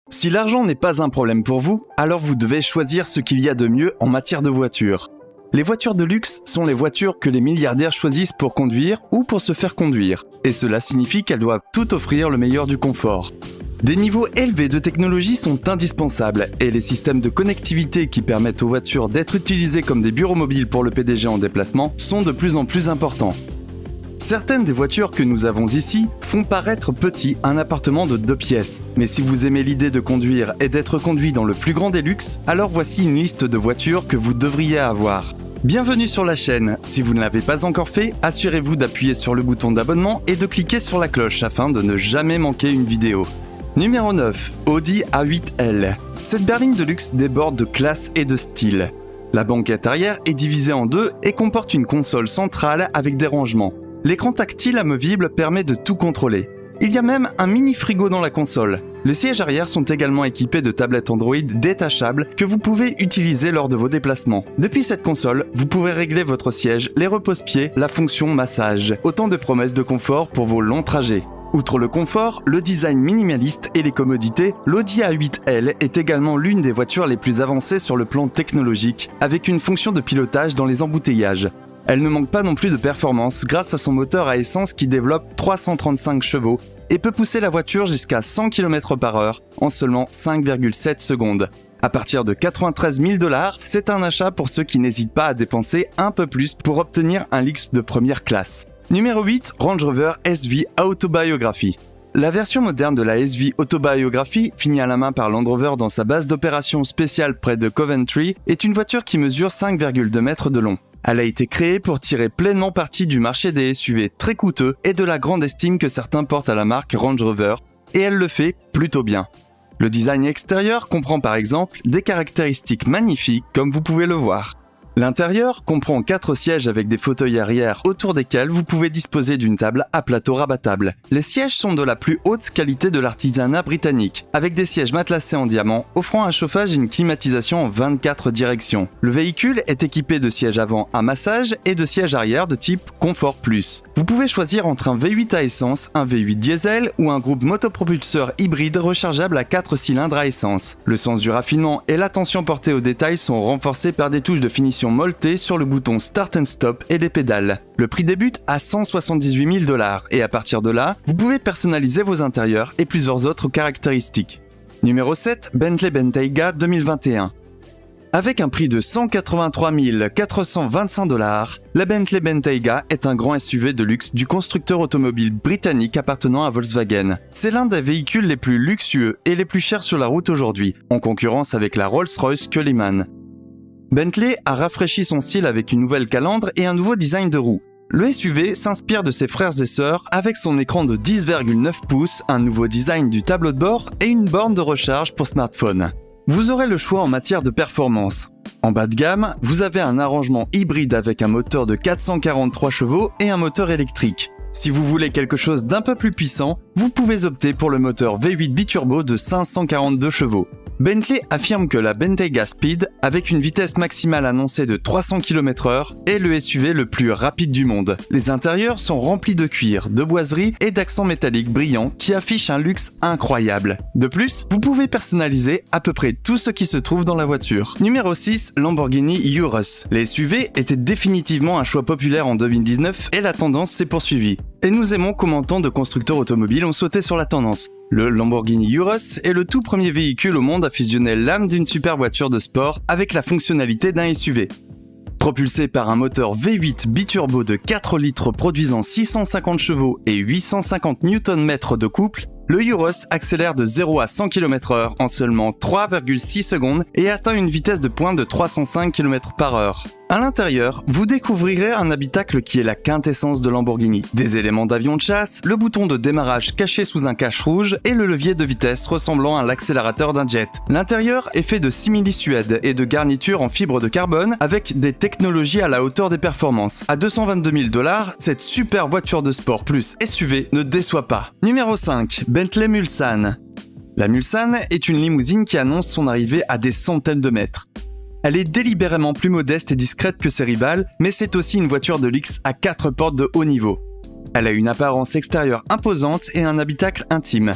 Si l'argent n'est pas un problème pour vous, alors vous devez choisir ce qu'il y a de mieux en matière de voitures. Les voitures de luxe sont les voitures que les milliardaires choisissent pour conduire ou pour se faire conduire, et cela signifie qu'elles doivent tout offrir le meilleur du confort. Des niveaux élevés de technologie sont indispensables, et les systèmes de connectivité qui permettent aux voitures d'être utilisées comme des bureaux mobiles pour le PDG en déplacement sont de plus en plus importants. Certaines des voitures que nous avons ici font paraître petit un appartement de 2 pièces. Mais si vous aimez l'idée de conduire et d'être conduit dans le plus grand des luxes, alors voici une liste de voitures que vous devriez avoir. Bienvenue sur la chaîne. Si vous ne l'avez pas encore fait, assurez-vous d'appuyer sur le bouton d'abonnement et de cliquer sur la cloche afin de ne jamais manquer une vidéo. Numéro 9. Audi A8L. Cette berline de luxe déborde de classe et de style. La banquette arrière est divisée en deux et comporte une console centrale avec des rangements. L'écran tactile amovible permet de tout contrôler. Il y a même un mini frigo dans la console. Les sièges arrière sont également équipés de tablettes Android détachables que vous pouvez utiliser lors de vos déplacements. Depuis cette console, vous pouvez régler votre siège, les repose-pieds, la fonction massage. Autant de promesses de confort pour vos longs trajets. Outre le confort, le design minimaliste et les commodités, l'Audi A8L est également l'une des voitures les plus avancées sur le plan technologique, avec une fonction de pilotage dans les embouteillages. Elle ne manque pas non plus de performance grâce à son moteur à essence qui développe 335 chevaux et peut pousser la voiture jusqu'à 100 km/h en seulement 5,7 secondes. À partir de 93 000 $, c'est un achat pour ceux qui n'hésitent pas à dépenser un peu plus pour obtenir un luxe de première classe. Numéro 8, Range Rover SV Autobiography. La version moderne de la SV Autobiography, finie à la main par Land Rover dans sa base d'opération spéciale près de Coventry, est une voiture qui mesure 5,2 mètres de long. Elle a été créée pour tirer pleinement parti du marché des SUV très coûteux et de la grande estime que certains portent à la marque Range Rover, et elle le fait plutôt bien. Le design extérieur comprend par exemple des caractéristiques magnifiques comme vous pouvez le voir. L'intérieur comprend 4 sièges avec des fauteuils arrière autour desquels vous pouvez disposer d'une table à plateau rabattable. Les sièges sont de la plus haute qualité de l'artisanat britannique, avec des sièges matelassés en diamant, offrant un chauffage et une climatisation en 24 directions. Le véhicule est équipé de sièges avant à massage et de sièges arrière de type Comfort Plus. Vous pouvez choisir entre un V8 à essence, un V8 diesel ou un groupe motopropulseur hybride rechargeable à 4 cylindres à essence. Le sens du raffinement et l'attention portée aux détails sont renforcés par des touches de finition molletées sur le bouton Start and Stop et les pédales. Le prix débute à 178 000 $ et à partir de là, vous pouvez personnaliser vos intérieurs et plusieurs autres caractéristiques. Numéro 7, Bentley Bentayga 2021. Avec un prix de 183 425 $, la Bentley Bentayga est un grand SUV de luxe du constructeur automobile britannique appartenant à Volkswagen. C'est l'un des véhicules les plus luxueux et les plus chers sur la route aujourd'hui, en concurrence avec la Rolls-Royce Cullinan. Bentley a rafraîchi son style avec une nouvelle calandre et un nouveau design de roue. Le SUV s'inspire de ses frères et sœurs avec son écran de 10,9 pouces, un nouveau design du tableau de bord et une borne de recharge pour smartphone. Vous aurez le choix en matière de performance. En bas de gamme, vous avez un arrangement hybride avec un moteur de 443 chevaux et un moteur électrique. Si vous voulez quelque chose d'un peu plus puissant, vous pouvez opter pour le moteur V8 biturbo de 542 chevaux. Bentley affirme que la Bentayga Speed, avec une vitesse maximale annoncée de 300 km/h, est le SUV le plus rapide du monde. Les intérieurs sont remplis de cuir, de boiserie et d'accents métalliques brillants qui affichent un luxe incroyable. De plus, vous pouvez personnaliser à peu près tout ce qui se trouve dans la voiture. Numéro 6, Lamborghini Urus. Les SUV étaient définitivement un choix populaire en 2019 et la tendance s'est poursuivie. Et nous aimons comment tant de constructeurs automobiles ont sauté sur la tendance. Le Lamborghini Urus est le tout premier véhicule au monde à fusionner l'âme d'une super voiture de sport avec la fonctionnalité d'un SUV. Propulsé par un moteur V8 biturbo de 4 litres produisant 650 chevaux et 850 Nm de couple, le Urus accélère de 0 à 100 km/h en seulement 3,6 secondes et atteint une vitesse de pointe de 305 km/h. À l'intérieur, vous découvrirez un habitacle qui est la quintessence de Lamborghini. Des éléments d'avion de chasse, le bouton de démarrage caché sous un cache rouge et le levier de vitesse ressemblant à l'accélérateur d'un jet. L'intérieur est fait de simili-suède et de garnitures en fibre de carbone avec des technologies à la hauteur des performances. À 222 000 $, cette super voiture de sport plus SUV ne déçoit pas. Numéro 5, Bentley Mulsanne. La Mulsanne est une limousine qui annonce son arrivée à des centaines de mètres. Elle est délibérément plus modeste et discrète que ses rivales, mais c'est aussi une voiture de luxe à 4 portes de haut niveau. Elle a une apparence extérieure imposante et un habitacle intime.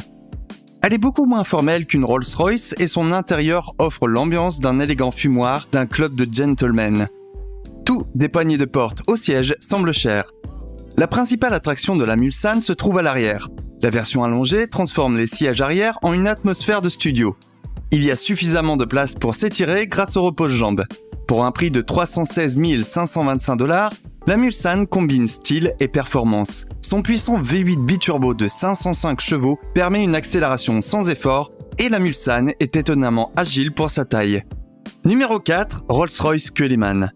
Elle est beaucoup moins formelle qu'une Rolls-Royce et son intérieur offre l'ambiance d'un élégant fumoir d'un club de gentlemen. Tout des poignées de porte au siège semble cher. La principale attraction de la Mulsanne se trouve à l'arrière. La version allongée transforme les sièges arrière en une atmosphère de studio. Il y a suffisamment de place pour s'étirer grâce au repose-jambes. Pour un prix de 316 525 $, la Mulsanne combine style et performance. Son puissant V8 biturbo de 505 chevaux permet une accélération sans effort et la Mulsanne est étonnamment agile pour sa taille. Numéro 4, Rolls-Royce Cullinan.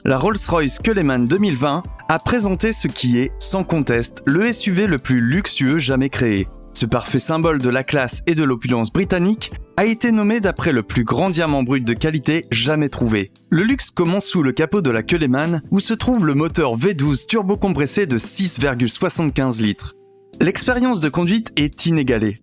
La Rolls-Royce Cullinan 2020 a présenté ce qui est, sans conteste, le SUV le plus luxueux jamais créé. Ce parfait symbole de la classe et de l'opulence britannique a été nommé d'après le plus grand diamant brut de qualité jamais trouvé. Le luxe commence sous le capot de la Cullinan où se trouve le moteur V12 turbocompressé de 6,75 litres. L'expérience de conduite est inégalée.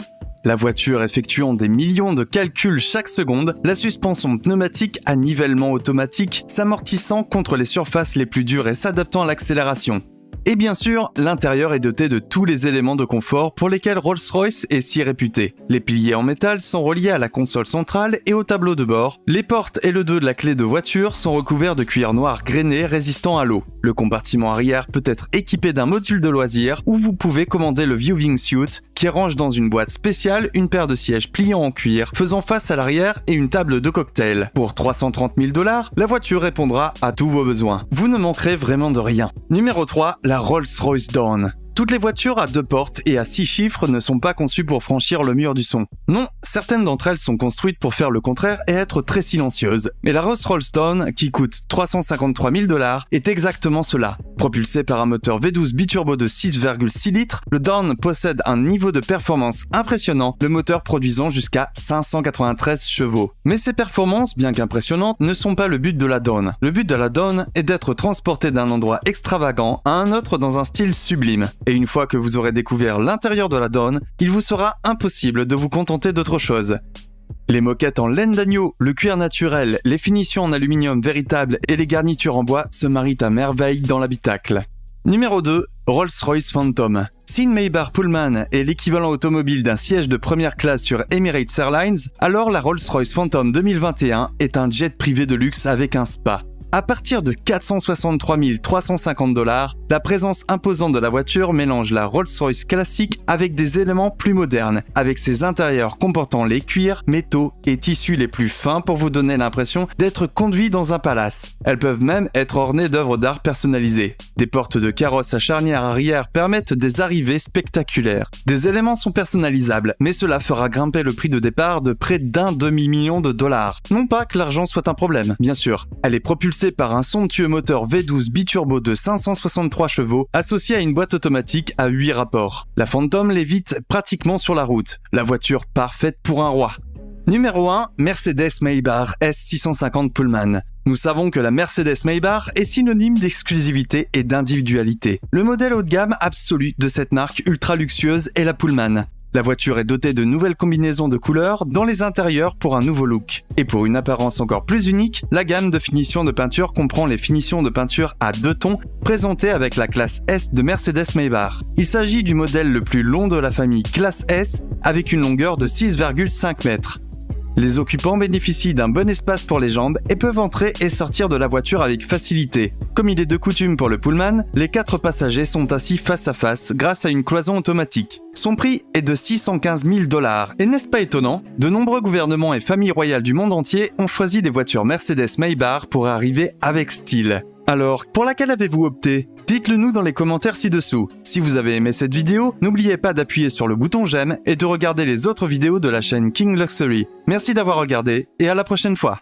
La voiture effectuant des millions de calculs chaque seconde, la suspension pneumatique à nivellement automatique s'amortissant contre les surfaces les plus dures et s'adaptant à l'accélération. Et bien sûr, l'intérieur est doté de tous les éléments de confort pour lesquels Rolls-Royce est si réputé. Les piliers en métal sont reliés à la console centrale et au tableau de bord. Les portes et le dos de la clé de voiture sont recouverts de cuir noir grainé résistant à l'eau. Le compartiment arrière peut être équipé d'un module de loisirs où vous pouvez commander le viewing suite qui range dans une boîte spéciale une paire de sièges pliants en cuir faisant face à l'arrière et une table de cocktail. Pour 330 000 $, la voiture répondra à tous vos besoins. Vous ne manquerez vraiment de rien. Numéro 3, la Rolls-Royce Dawn. Toutes les voitures à 2 portes et à 6 chiffres ne sont pas conçues pour franchir le mur du son. Non, certaines d'entre elles sont construites pour faire le contraire et être très silencieuses. Mais la Rolls-Royce Dawn, qui coûte 353 000 $, est exactement cela. Propulsé par un moteur V12 biturbo de 6,6 litres, le Dawn possède un niveau de performance impressionnant, le moteur produisant jusqu'à 593 chevaux. Mais ces performances, bien qu'impressionnantes, ne sont pas le but de la Dawn. Le but de la Dawn est d'être transporté d'un endroit extravagant à un autre dans un style sublime. Et une fois que vous aurez découvert l'intérieur de la Dawn, il vous sera impossible de vous contenter d'autre chose. Les moquettes en laine d'agneau, le cuir naturel, les finitions en aluminium véritable et les garnitures en bois se marient à merveille dans l'habitacle. Numéro 2, Rolls-Royce Phantom. Si une Maybach Pullman est l'équivalent automobile d'un siège de première classe sur Emirates Airlines, alors la Rolls-Royce Phantom 2021 est un jet privé de luxe avec un spa. À partir de 463 350 $, la présence imposante de la voiture mélange la Rolls-Royce classique avec des éléments plus modernes, avec ses intérieurs comportant les cuirs, métaux et tissus les plus fins pour vous donner l'impression d'être conduit dans un palace. Elles peuvent même être ornées d'œuvres d'art personnalisées. Des portes de carrosse à charnière arrière permettent des arrivées spectaculaires. Des éléments sont personnalisables, mais cela fera grimper le prix de départ de près d'un demi-million de $. Non pas que l'argent soit un problème, bien sûr. Elle est propulsée par un somptueux moteur V12 biturbo de 563 chevaux associé à une boîte automatique à 8 rapports. La Phantom l'évite pratiquement sur la route. La voiture parfaite pour un roi. Numéro 1, Mercedes Maybach S650 Pullman. Nous savons que la Mercedes Maybach est synonyme d'exclusivité et d'individualité. Le modèle haut de gamme absolu de cette marque ultra luxueuse est la Pullman. La voiture est dotée de nouvelles combinaisons de couleurs dans les intérieurs pour un nouveau look. Et pour une apparence encore plus unique, la gamme de finitions de peinture comprend les finitions de peinture à 2 tons présentées avec la classe S de Mercedes Maybach. Il s'agit du modèle le plus long de la famille classe S avec une longueur de 6,5 mètres. Les occupants bénéficient d'un bon espace pour les jambes et peuvent entrer et sortir de la voiture avec facilité. Comme il est de coutume pour le Pullman, les 4 passagers sont assis face à face grâce à une cloison automatique. Son prix est de 615 000 $. Et n'est-ce pas étonnant? De nombreux gouvernements et familles royales du monde entier ont choisi les voitures Mercedes Maybach pour arriver avec style. Alors, pour laquelle avez-vous opté? Dites-le nous dans les commentaires ci-dessous. Si vous avez aimé cette vidéo, n'oubliez pas d'appuyer sur le bouton j'aime et de regarder les autres vidéos de la chaîne King Luxury. Merci d'avoir regardé et à la prochaine fois.